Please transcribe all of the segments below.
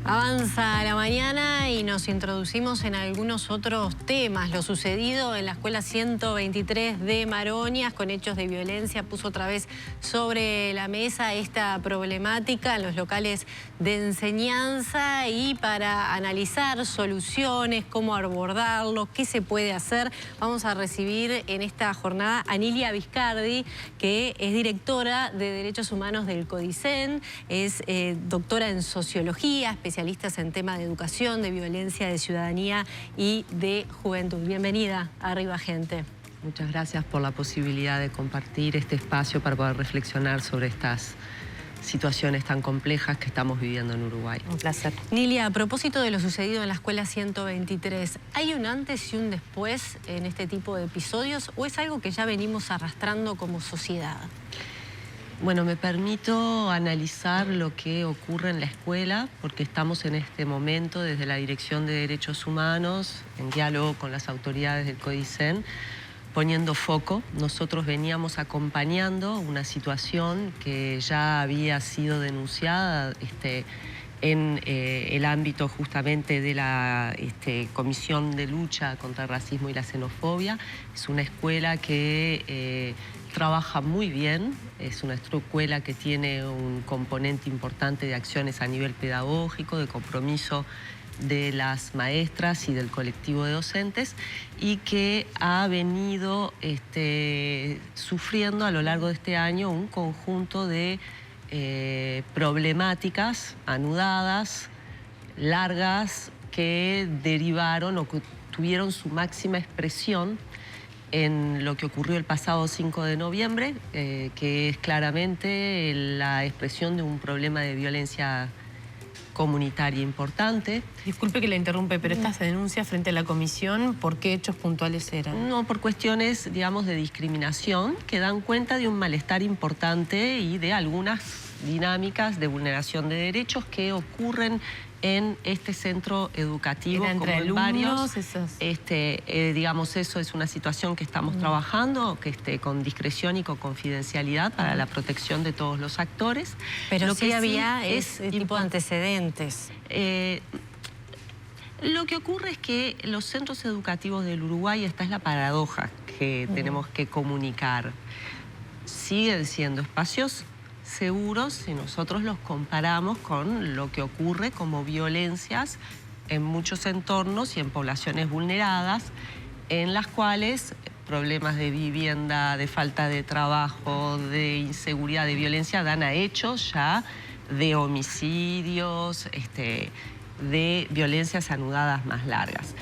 Avanza la mañana y nos introducimos en algunos otros temas. Lo sucedido en la escuela 123 de Maroñas con hechos de violencia puso otra vez sobre la mesa esta problemática en los locales de enseñanza, y para analizar soluciones, cómo abordarlo, qué se puede hacer, vamos a recibir en esta jornada a Nilia Viscardi, que es directora de Derechos Humanos del CODICEN, es doctora en Sociología, especialistas en tema de educación, de violencia, de ciudadanía y de juventud. Bienvenida a Arriba Gente. Muchas gracias por la posibilidad de compartir este espacio para poder reflexionar sobre estas situaciones tan complejas que estamos viviendo en Uruguay. Un placer. Nilia, a propósito de lo sucedido en la escuela 123, ¿hay un antes y un después en este tipo de episodios o es algo que ya venimos arrastrando como sociedad? Bueno, me permito analizar lo que ocurre en la escuela porque estamos en este momento desde la Dirección de Derechos Humanos, en diálogo con las autoridades del CODICEN, poniendo foco. Nosotros veníamos acompañando una situación que ya había sido denunciada en el ámbito justamente de la Comisión de Lucha contra el Racismo y la Xenofobia. Es una escuela que trabaja muy bien, es una escuela que tiene un componente importante de acciones a nivel pedagógico, de compromiso de las maestras y del colectivo de docentes, y que ha venido sufriendo a lo largo de este año un conjunto de problemáticas anudadas, largas, que derivaron o que tuvieron su máxima expresión en lo que ocurrió el pasado 5 de noviembre, que es claramente la expresión de un problema de violencia comunitaria importante. Disculpe que la interrumpe, pero estas denuncias frente a la comisión, ¿por qué hechos puntuales eran? No, por cuestiones, digamos, de discriminación que dan cuenta de un malestar importante y de algunas dinámicas de vulneración de derechos que ocurren en este centro educativo, entre como en alumnos, varios. Digamos, eso es una situación que estamos trabajando, con discreción y con confidencialidad para la protección de todos los actores. Pero lo sí que había sí ese tipo de antecedentes. Lo que ocurre es que los centros educativos del Uruguay, esta es la paradoja que tenemos que comunicar, siguen siendo espacios seguros si nosotros los comparamos con lo que ocurre como violencias en muchos entornos y en poblaciones vulneradas, en las cuales problemas de vivienda, de falta de trabajo, de inseguridad, de violencia dan a hechos ya de homicidios, de violencias anudadas más largas.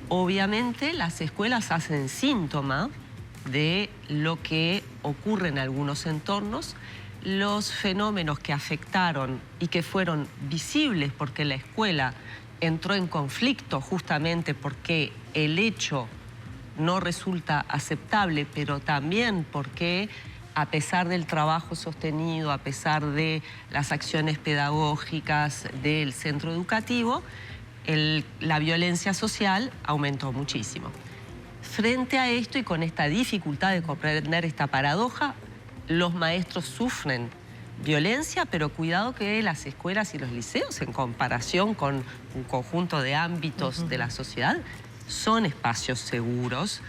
Obviamente las escuelas hacen síntoma de lo que ocurre en algunos entornos. Los fenómenos que afectaron y que fueron visibles porque la escuela entró en conflicto justamente porque el hecho no resulta aceptable, pero también porque a pesar del trabajo sostenido, a pesar de las acciones pedagógicas del centro educativo, la violencia social aumentó muchísimo. Frente a esto y con esta dificultad de comprender esta paradoja, los maestros sufren violencia, pero cuidado que las escuelas y los liceos, en comparación con un conjunto de ámbitos de la sociedad, son espacios seguros.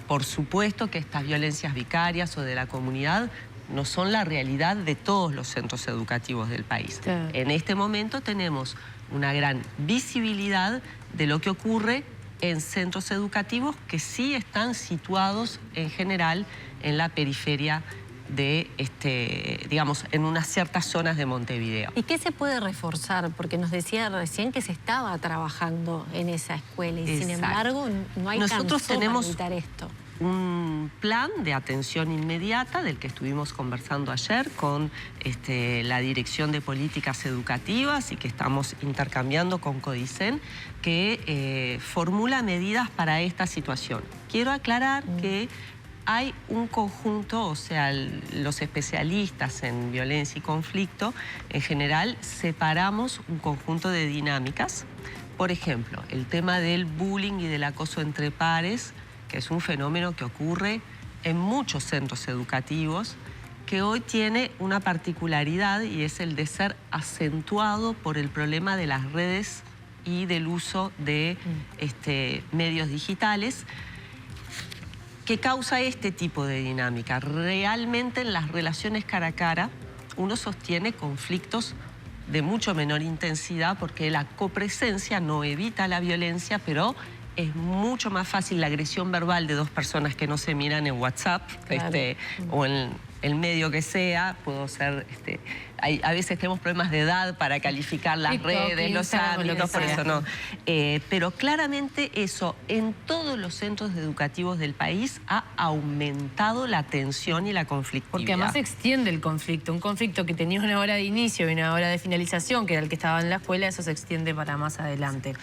Por supuesto que estas violencias vicarias o de la comunidad no son la realidad de todos los centros educativos del país. Claro. En este momento tenemos una gran visibilidad de lo que ocurre en centros educativos que sí están situados en general en la periferia de, digamos, en unas ciertas zonas de Montevideo. ¿Y qué se puede reforzar? Porque nos decía recién que se estaba trabajando en esa escuela y sin embargo no alcanzó Nosotros tenemos para evitar esto. Un plan de atención inmediata del que estuvimos conversando ayer con la Dirección de Políticas Educativas y que estamos intercambiando con CODICEN, que formula medidas para esta situación. Quiero aclarar que hay un conjunto, o sea, los especialistas en violencia y conflicto, en general, separamos un conjunto de dinámicas. Por ejemplo, el tema del bullying y del acoso entre pares, que es un fenómeno que ocurre en muchos centros educativos que hoy tiene una particularidad y es el de ser acentuado por el problema de las redes y del uso de medios digitales, que causa este tipo de dinámica. Realmente en las relaciones cara a cara uno sostiene conflictos de mucho menor intensidad porque la copresencia no evita la violencia, pero es mucho más fácil la agresión verbal de dos personas que no se miran en WhatsApp, claro, o en el medio que sea. Puedo ser, a veces tenemos problemas de edad para calificar las redes, los ámbitos, por eso no. Pero claramente eso en todos los centros educativos del país ha aumentado la tensión y la conflictividad. Porque además se extiende el conflicto. Un conflicto que tenía una hora de inicio y una hora de finalización, que era el que estaba en la escuela, eso se extiende para más adelante.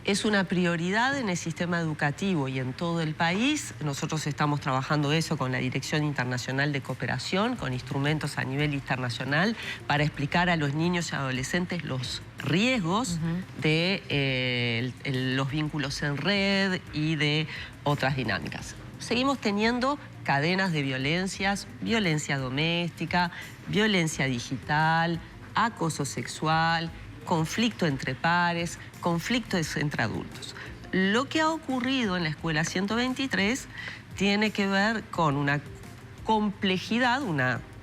Es una prioridad en el sistema educativo y en todo el país. Nosotros estamos trabajando eso con la Dirección Internacional de Cooperación, con instrumentos a nivel internacional, para explicar a los niños y adolescentes los riesgos de los vínculos en red y de otras dinámicas. Seguimos teniendo cadenas de violencias, violencia doméstica, violencia digital, acoso sexual, conflicto entre pares, conflictos entre adultos. Lo que ha ocurrido en la escuela 123 tiene que ver con una complejidad,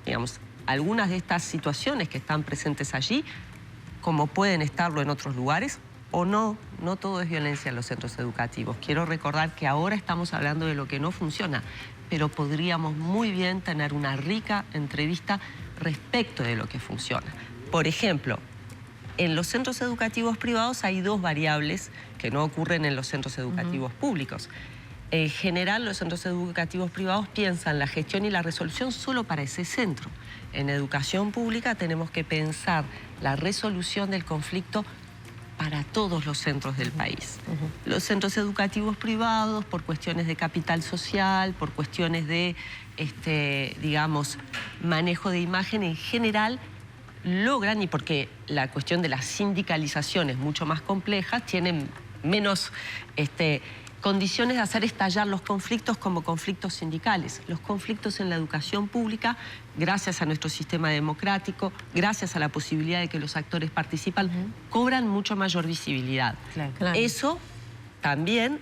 digamos, algunas de estas situaciones que están presentes allí, como pueden estarlo en otros lugares, o no todo es violencia en los centros educativos. Quiero recordar que ahora estamos hablando de lo que no funciona, pero podríamos muy bien tener una rica entrevista respecto de lo que funciona. Por ejemplo, en los centros educativos privados hay dos variables que no ocurren en los centros educativos públicos. En general, los centros educativos privados piensan la gestión y la resolución solo para ese centro. En educación pública tenemos que pensar la resolución del conflicto para todos los centros del país. Los centros educativos privados, por cuestiones de capital social, por cuestiones de, digamos, manejo de imagen en general, logran, y porque la cuestión de la sindicalización es mucho más compleja, tienen menos condiciones de hacer estallar los conflictos como conflictos sindicales. Los conflictos en la educación pública, gracias a nuestro sistema democrático, gracias a la posibilidad de que los actores participan, cobran mucho mayor visibilidad. Claro. Eso también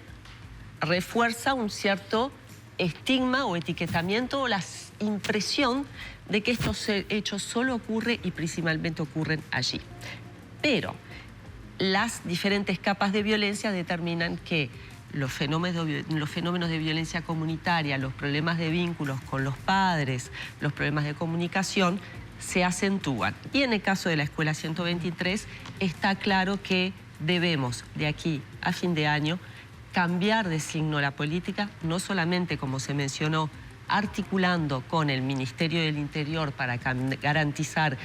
refuerza un cierto estigma o etiquetamiento o la impresión de que estos hechos solo ocurren y principalmente ocurren allí. Pero las diferentes capas de violencia determinan que los fenómenos de violencia comunitaria, los problemas de vínculos con los padres, los problemas de comunicación, se acentúan. Y en el caso de la Escuela 123 está claro que debemos, de aquí a fin de año, cambiar de signo la política, no solamente, como se mencionó, articulando con el Ministerio del Interior para garantizar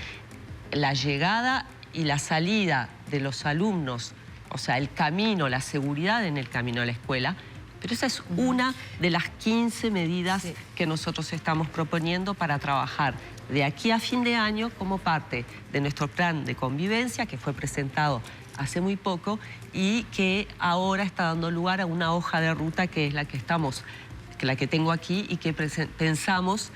la llegada y la salida de los alumnos, o sea, el camino, la seguridad en el camino a la escuela, pero esa es una de las 15 medidas que nosotros estamos proponiendo para trabajar de aquí a fin de año como parte de nuestro plan de convivencia que fue presentado hace muy poco y que ahora está dando lugar a una hoja de ruta que es la que tengo aquí y que pensamos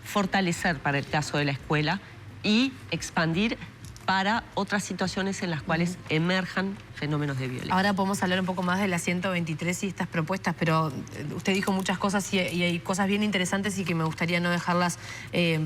fortalecer para el caso de la escuela y expandir para otras situaciones en las cuales emerjan fenómenos de violencia. Ahora podemos hablar un poco más de la 123 y estas propuestas, pero usted dijo muchas cosas y hay cosas bien interesantes y que me gustaría no dejarlas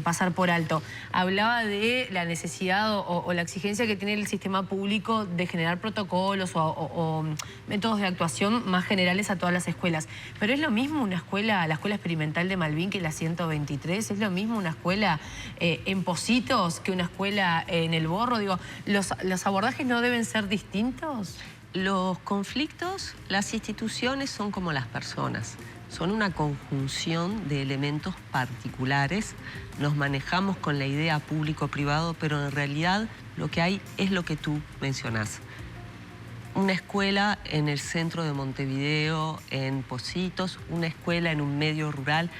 pasar por alto. Hablaba de la necesidad o la exigencia que tiene el sistema público de generar protocolos o métodos de actuación más generales a todas las escuelas. Pero es lo mismo una escuela, la Escuela Experimental de Malvin que la 123, es lo mismo una escuela en Pocitos que una escuela en El Borro. Digo, ¿los abordajes no deben ser distintos? Los conflictos, las instituciones son como las personas. Son una conjunción de elementos particulares. Nos manejamos con la idea público-privado, pero en realidad lo que hay es lo que tú mencionás. Una escuela en el centro de Montevideo, en Pocitos, una escuela en un medio rural.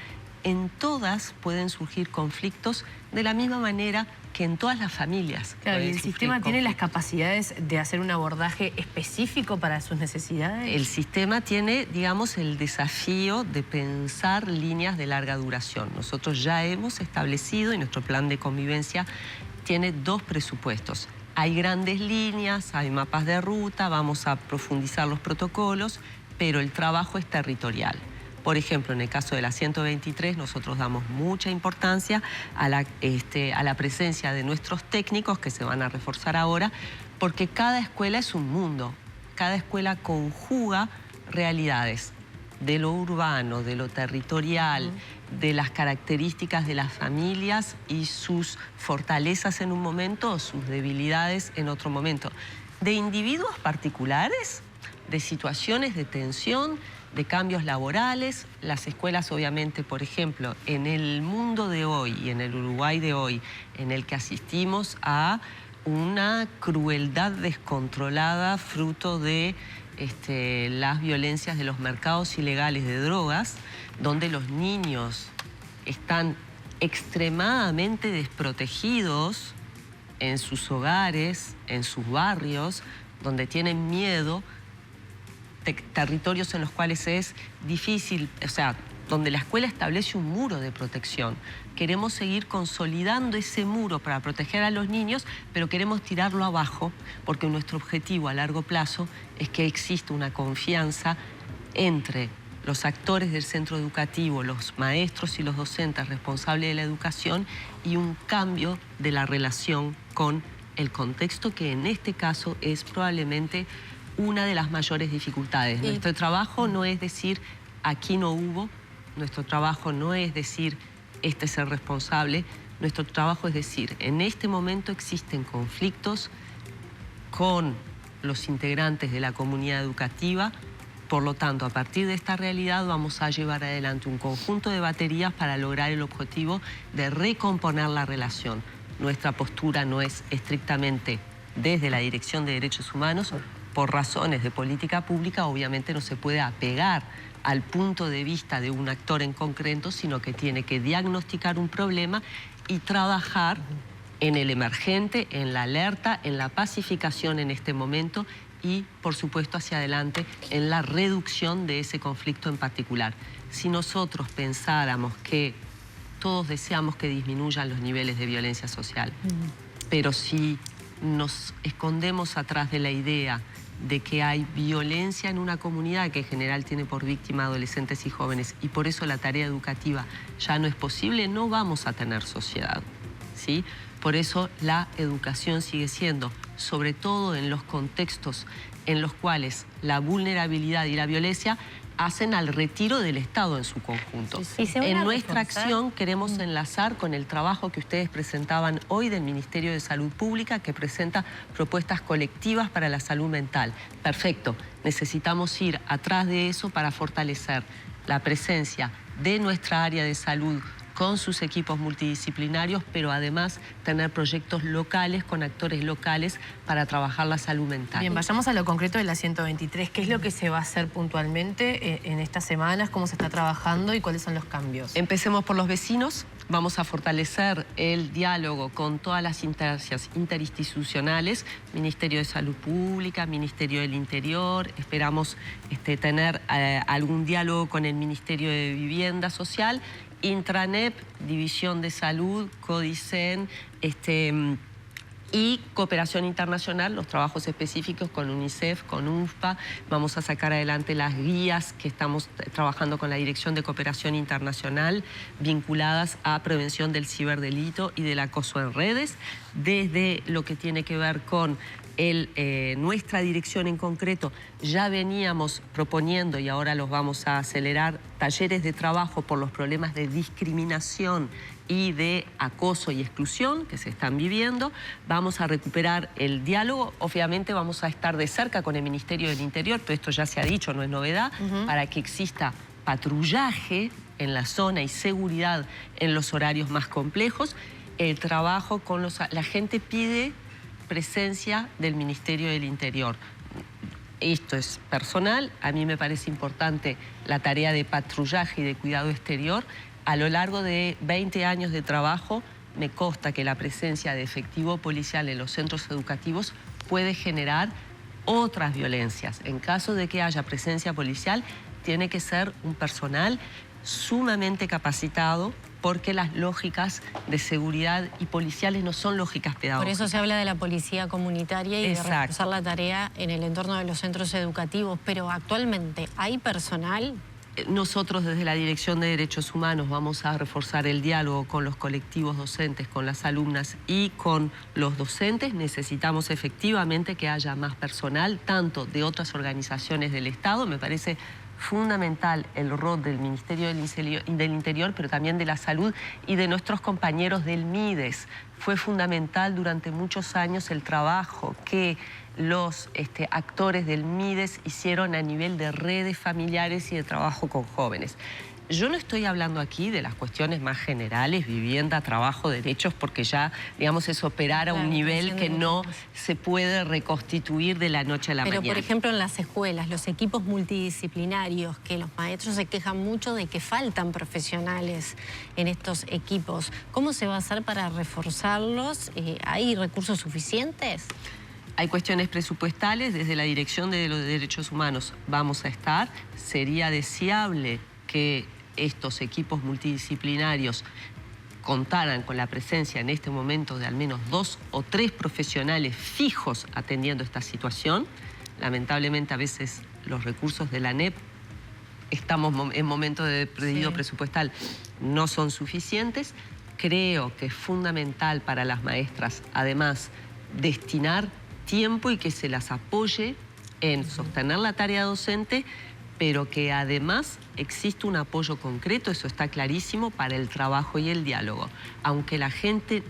En todas pueden surgir conflictos de la misma manera que en todas las familias. Claro, ¿y el sufrir sistema tiene las conflictos. capacidades de hacer un abordaje específico para sus necesidades? El sistema tiene, digamos, el desafío de pensar líneas de larga duración. Nosotros ya hemos establecido, y nuestro plan de convivencia tiene 2 presupuestos. Hay grandes líneas, hay mapas de ruta, vamos a profundizar los protocolos, pero el trabajo es territorial. Por ejemplo, en el caso de la 123, nosotros damos mucha importancia a la presencia de nuestros técnicos, que se van a reforzar ahora, porque cada escuela es un mundo. Cada escuela conjuga realidades de lo urbano, de lo territorial, de las características de las familias y sus fortalezas en un momento o sus debilidades en otro momento. De individuos particulares, de situaciones de tensión, de cambios laborales. Las escuelas, obviamente, por ejemplo, en el mundo de hoy y en el Uruguay de hoy, en el que asistimos a una crueldad descontrolada fruto de las violencias de los mercados ilegales de drogas, donde los niños están extremadamente desprotegidos en sus hogares, en sus barrios, donde tienen miedo, territorios en los cuales es difícil, o sea, donde la escuela establece un muro de protección. Queremos seguir consolidando ese muro para proteger a los niños, pero queremos tirarlo abajo porque nuestro objetivo a largo plazo es que exista una confianza entre los actores del centro educativo, los maestros y los docentes responsables de la educación y un cambio de la relación con el contexto, que en este caso es probablemente una de las mayores dificultades. Sí. Nuestro trabajo no es decir aquí no hubo, nuestro trabajo no es decir este es el responsable, nuestro trabajo es decir en este momento existen conflictos con los integrantes de la comunidad educativa, por lo tanto a partir de esta realidad vamos a llevar adelante un conjunto de baterías para lograr el objetivo de recomponer la relación. Nuestra postura no es estrictamente desde la Dirección de Derechos Humanos. Por razones de política pública, obviamente no se puede apegar al punto de vista de un actor en concreto, sino que tiene que diagnosticar un problema y trabajar en el emergente, en la alerta, en la pacificación en este momento y, por supuesto, hacia adelante en la reducción de ese conflicto en particular. Si nosotros pensáramos que todos deseamos que disminuyan los niveles de violencia social, pero si nos escondemos atrás de la idea de que hay violencia en una comunidad que en general tiene por víctima adolescentes y jóvenes y por eso la tarea educativa ya no es posible, no vamos a tener sociedad, ¿sí? Por eso la educación sigue siendo, sobre todo en los contextos en los cuales la vulnerabilidad y la violencia hacen al retiro del Estado en su conjunto. En nuestra acción queremos enlazar con el trabajo que ustedes presentaban hoy del Ministerio de Salud Pública, que presenta propuestas colectivas para la salud mental. Perfecto, necesitamos ir atrás de eso para fortalecer la presencia de nuestra área de salud con sus equipos multidisciplinarios, pero además tener proyectos locales con actores locales para trabajar la salud mental. Bien, vayamos a lo concreto de la 123. ¿Qué es lo que se va a hacer puntualmente en estas semanas? ¿Cómo se está trabajando y cuáles son los cambios? Empecemos por los vecinos. Vamos a fortalecer el diálogo con todas las instancias interinstitucionales, Ministerio de Salud Pública, Ministerio del Interior. Esperamos tener algún diálogo con el Ministerio de Vivienda Social, Intranep, División de Salud, Codicen, y cooperación internacional, los trabajos específicos con UNICEF, con UNFPA. Vamos a sacar adelante las guías que estamos trabajando con la Dirección de Cooperación Internacional vinculadas a prevención del ciberdelito y del acoso en redes, desde lo que tiene que ver con nuestra dirección en concreto. Ya veníamos proponiendo, y ahora los vamos a acelerar, talleres de trabajo por los problemas de discriminación y de acoso y exclusión que se están viviendo. Vamos a recuperar el diálogo. Obviamente vamos a estar de cerca con el Ministerio del Interior, pero esto ya se ha dicho, no es novedad, para que exista patrullaje en la zona y seguridad en los horarios más complejos. El trabajo con la gente pide presencia del Ministerio del Interior. Esto es personal, a mí me parece importante la tarea de patrullaje y de cuidado exterior. A lo largo de 20 años de trabajo me consta que la presencia de efectivo policial en los centros educativos puede generar otras violencias. En caso de que haya presencia policial, tiene que ser un personal sumamente capacitado, porque las lógicas de seguridad y policiales no son lógicas pedagógicas. Por eso se habla de la policía comunitaria y de reforzar la tarea en el entorno de los centros educativos. Pero actualmente, ¿hay personal? Nosotros desde la Dirección de Derechos Humanos vamos a reforzar el diálogo con los colectivos docentes, con las alumnas y con los docentes. Necesitamos efectivamente que haya más personal, tanto de otras organizaciones del Estado. Me parece fundamental el rol del Ministerio del Interior, pero también de la Salud y de nuestros compañeros del MIDES. Fue fundamental durante muchos años el trabajo que los actores del MIDES hicieron a nivel de redes familiares y de trabajo con jóvenes. Yo no estoy hablando aquí de las cuestiones más generales, vivienda, trabajo, derechos, porque ya, digamos, es operar a un nivel que no se puede reconstituir de la noche a la mañana. Pero, por ejemplo, en las escuelas, los equipos multidisciplinarios, que los maestros se quejan mucho de que faltan profesionales en estos equipos. ¿Cómo se va a hacer para reforzarlos? ¿Hay recursos suficientes? Hay cuestiones presupuestales, desde la Dirección de los Derechos Humanos vamos a estar. Sería deseable que estos equipos multidisciplinarios contaran con la presencia en este momento de al menos 2 o 3 profesionales fijos atendiendo esta situación. Lamentablemente a veces los recursos de la ANEP, estamos en momento de pedido presupuestal, no son suficientes. Creo que es fundamental para las maestras, además, destinar tiempo y que se las apoye en sostener la tarea docente, pero que además existe un apoyo concreto, eso está clarísimo, para el trabajo y el diálogo. Aunque la gente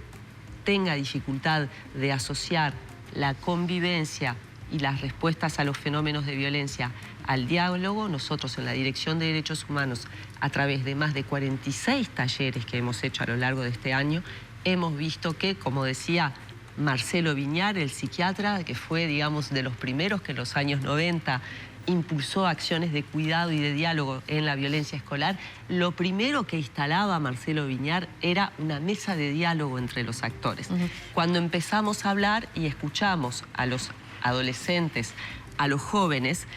tenga dificultad de asociar la convivencia y las respuestas a los fenómenos de violencia al diálogo, nosotros en la Dirección de Derechos Humanos, a través de más de 46 talleres que hemos hecho a lo largo de este año, hemos visto que, como decía Marcelo Viñar, el psiquiatra, que fue, digamos, de los primeros que en los años 90 impulsó acciones de cuidado y de diálogo en la violencia escolar, lo primero que instalaba Marcelo Viñar era una mesa de diálogo entre los actores. Cuando empezamos a hablar y escuchamos a los adolescentes, a los jóvenes,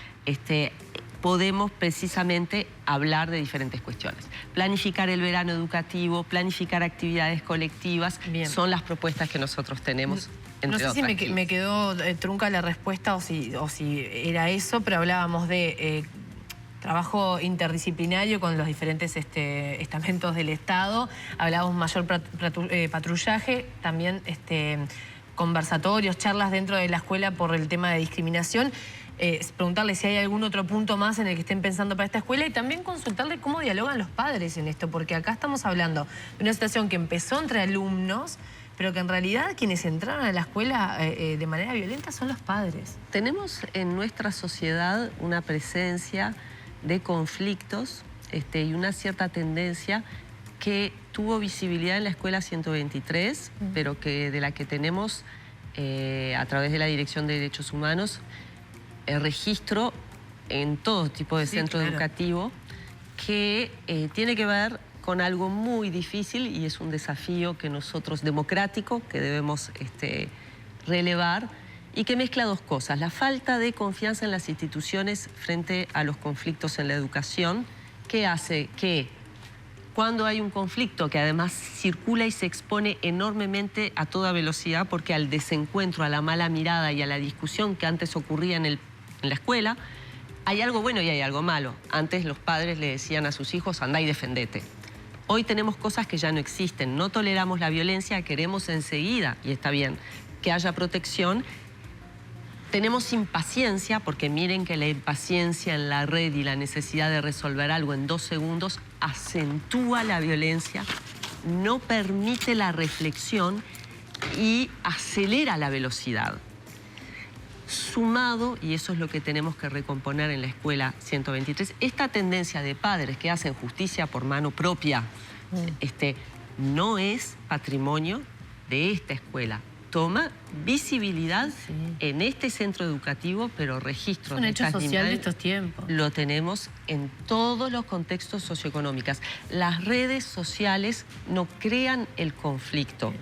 podemos precisamente hablar de diferentes cuestiones. Planificar el verano educativo, planificar actividades colectivas, son las propuestas que nosotros tenemos. No sé si me quedó trunca la respuesta o si era eso, pero hablábamos de trabajo interdisciplinario con los diferentes estamentos del Estado, hablábamos mayor patrullaje, también conversatorios, charlas dentro de la escuela por el tema de discriminación. Preguntarle si hay algún otro punto más en el que estén pensando para esta escuela y también consultarle cómo dialogan los padres en esto, porque acá estamos hablando de una situación que empezó entre alumnos, pero que en realidad quienes entraron a la escuela de manera violenta son los padres. Tenemos en nuestra sociedad una presencia de conflictos y una cierta tendencia que tuvo visibilidad en la Escuela 123, pero que de la que tenemos a través de la Dirección de Derechos Humanos registro en todo tipo de centro educativo, que tiene que ver con algo muy difícil y es un desafío que nosotros, democrático, que debemos relevar y que mezcla dos cosas: la falta de confianza en las instituciones frente a los conflictos en la educación, que hace que cuando hay un conflicto que además circula y se expone enormemente a toda velocidad, porque al desencuentro, a la mala mirada y a la discusión que antes ocurría en la escuela, hay algo bueno y hay algo malo. Antes los padres le decían a sus hijos, andá y defendete. Hoy tenemos cosas que ya no existen, no toleramos la violencia, queremos enseguida, y está bien, que haya protección. Tenemos impaciencia, porque miren que la impaciencia en la red y la necesidad de resolver algo en 2 segundos acentúa la violencia, no permite la reflexión y acelera la velocidad. Sumado, y eso es lo que tenemos que recomponer en la Escuela 123, esta tendencia de padres que hacen justicia por mano propia, no es patrimonio de esta escuela. toma visibilidad en este centro educativo, pero registro Es un hecho social imágenes de estos tiempos. lo tenemos en todos los contextos socioeconómicos. Las redes sociales no crean el conflicto,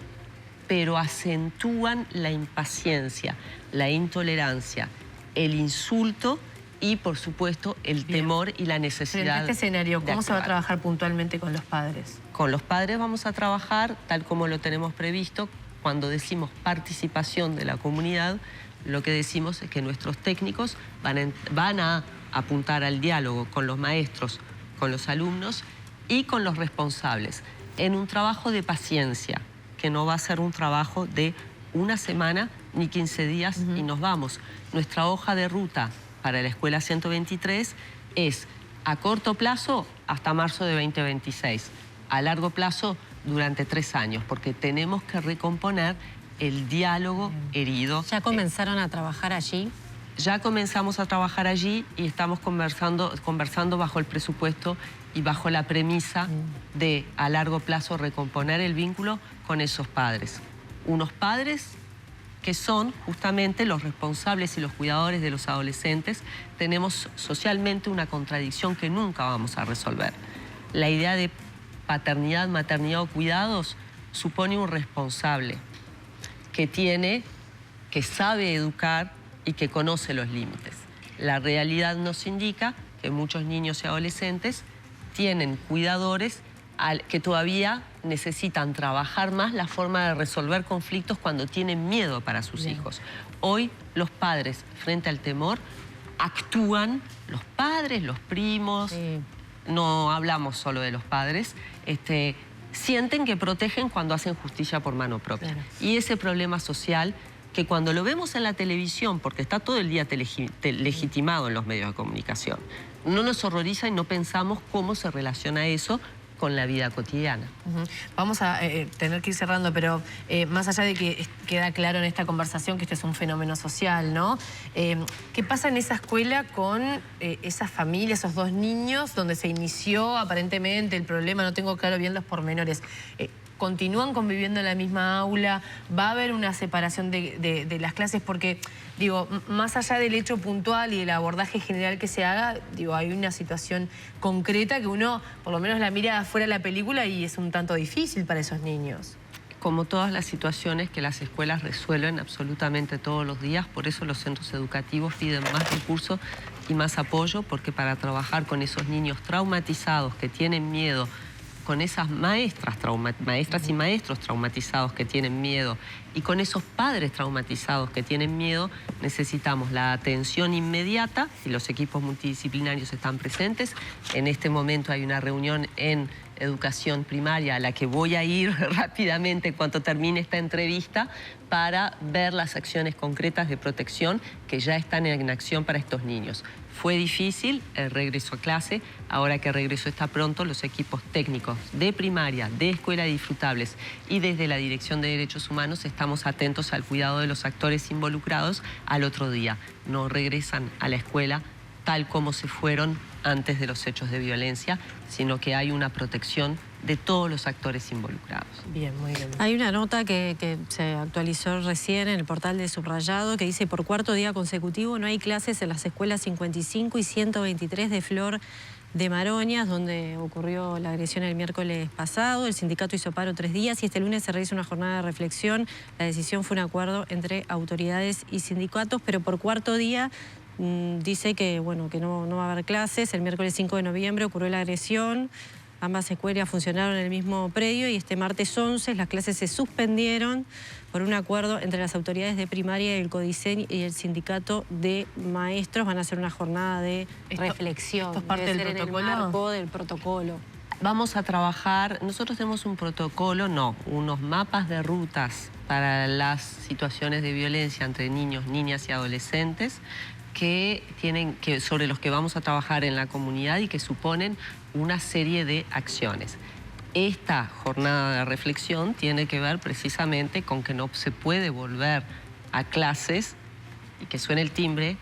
pero acentúan la impaciencia, la intolerancia, el insulto y, por supuesto, el temor y la necesidad. Frente a este escenario, ¿cómo se va a actuar. trabajar puntualmente con los padres? Con los padres vamos a trabajar tal como lo tenemos previsto. Cuando decimos participación de la comunidad, lo que decimos es que nuestros técnicos van a apuntar al diálogo con los maestros, con los alumnos y con los responsables, en un trabajo de paciencia, que no va a ser un trabajo de una semana ni 15 días y nos vamos. Nuestra hoja de ruta para la Escuela 123 es a corto plazo hasta marzo de 2026, a largo plazo durante 3 años, porque tenemos que recomponer el diálogo herido. ¿Ya comenzaron a trabajar allí? Ya comenzamos a trabajar allí y estamos conversando bajo el presupuesto y bajo la premisa de a largo plazo recomponer el vínculo con esos padres. Unos padres que son justamente los responsables y los cuidadores de los adolescentes. Tenemos socialmente una contradicción que nunca vamos a resolver. La idea de paternidad, maternidad o cuidados supone un responsable que sabe educar y que conoce los límites. La realidad nos indica que muchos niños y adolescentes tienen cuidadores que todavía necesitan trabajar más la forma de resolver conflictos cuando tienen miedo para sus hijos. Hoy los padres, frente al temor, actúan, los padres, los primos, no hablamos solo de los padres, sienten que protegen cuando hacen justicia por mano propia. Claro. Y ese problema social que cuando lo vemos en la televisión, porque está todo el día legitimado en los medios de comunicación, no nos horroriza y no pensamos cómo se relaciona eso con la vida cotidiana. Vamos a tener que ir cerrando, pero más allá de que queda claro en esta conversación que este es un fenómeno social, ¿no? ¿Qué pasa en esa escuela con esas familias, esos 2 niños, donde se inició aparentemente el problema? No tengo claro bien los pormenores. ¿Continúan conviviendo en la misma aula? ¿Va a haber una separación de las clases? Porque, digo, más allá del hecho puntual y del abordaje general que se haga, digo, hay una situación concreta que uno, por lo menos la mira afuera de la película y es un tanto difícil para esos niños. Como todas las situaciones que las escuelas resuelven absolutamente todos los días, por eso los centros educativos piden más recursos y más apoyo, porque para trabajar con esos niños traumatizados que tienen miedo, con esas maestras y maestros traumatizados que tienen miedo y con esos padres traumatizados que tienen miedo, necesitamos la atención inmediata y los equipos multidisciplinarios están presentes. En este momento hay una reunión en educación primaria a la que voy a ir rápidamente en cuanto termine esta entrevista para ver las acciones concretas de protección que ya están en acción para estos niños. Fue difícil el regreso a clase, ahora que el regreso está pronto, los equipos técnicos de primaria, de Escuela Disfrutables y desde la Dirección de Derechos Humanos estamos atentos al cuidado de los actores involucrados al otro día. No regresan a la escuela tal como se fueron antes de los hechos de violencia, sino que hay una protección de todos los actores involucrados. Bien, muy bien. Hay una nota que se actualizó recién en el portal de Subrayado que dice: por 4º día consecutivo no hay clases en las escuelas 55 y 123 de Flor de Maroñas, donde ocurrió la agresión el miércoles pasado. El sindicato hizo paro 3 días y este lunes se realiza una jornada de reflexión. La decisión fue un acuerdo entre autoridades y sindicatos, pero por 4º día dice que, bueno, que no va a haber clases. El miércoles 5 de noviembre ocurrió la agresión. Ambas escuelas funcionaron en el mismo predio y este martes 11 las clases se suspendieron por un acuerdo entre las autoridades de primaria y el CODICEN y el sindicato de maestros. Van a hacer una jornada de reflexión. ¿Esto es parte del protocolo? En el marco del protocolo. Vamos a trabajar, nosotros tenemos un protocolo, unos mapas de rutas para las situaciones de violencia entre niños, niñas y adolescentes sobre los que vamos a trabajar en la comunidad y que suponen una serie de acciones. Esta jornada de reflexión tiene que ver precisamente con que no se puede volver a clases y que suene el timbre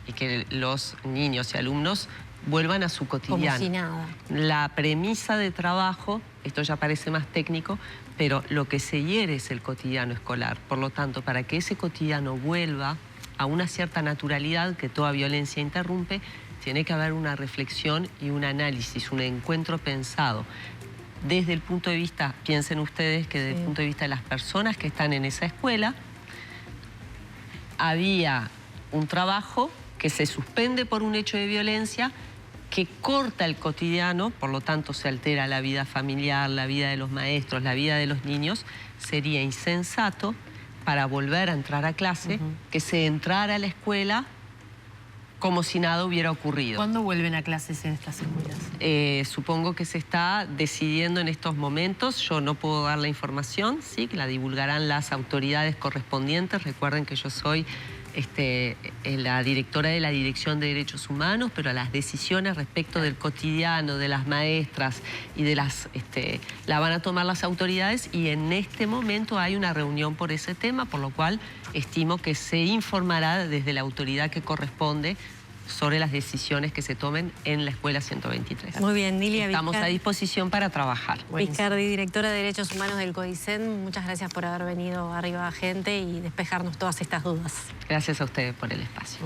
y que los niños y alumnos vuelvan a su cotidiano. Como si nada. La premisa de trabajo, esto ya parece más técnico, pero lo que se hiere es el cotidiano escolar. Por lo tanto, para que ese cotidiano vuelva a una cierta naturalidad que toda violencia interrumpe, tiene que haber una reflexión y un análisis, un encuentro pensado. Desde el punto de vista, piensen ustedes que desde el punto de vista de las personas que están en esa escuela, había un trabajo que se suspende por un hecho de violencia, que corta el cotidiano, por lo tanto se altera la vida familiar, la vida de los maestros, la vida de los niños. Sería insensato, para volver a entrar a clase, que se entrara a la escuela como si nada hubiera ocurrido. ¿Cuándo vuelven a clases en estas escuelas? Supongo que se está decidiendo en estos momentos. Yo no puedo dar la información, sí, que la divulgarán las autoridades correspondientes. Recuerden que yo soy la directora de la Dirección de Derechos Humanos, pero las decisiones respecto del cotidiano, de las maestras y de la van a tomar las autoridades, y en este momento hay una reunión por ese tema, por lo cual estimo que se informará desde la autoridad que corresponde sobre las decisiones que se tomen en la Escuela 123. Muy bien, Nilia Estamos Viscardi. a disposición para trabajar. Viscardi, directora de Derechos Humanos del CODICEN, muchas gracias por haber venido a Arriba Gente y despejarnos todas estas dudas. Gracias a ustedes por el espacio.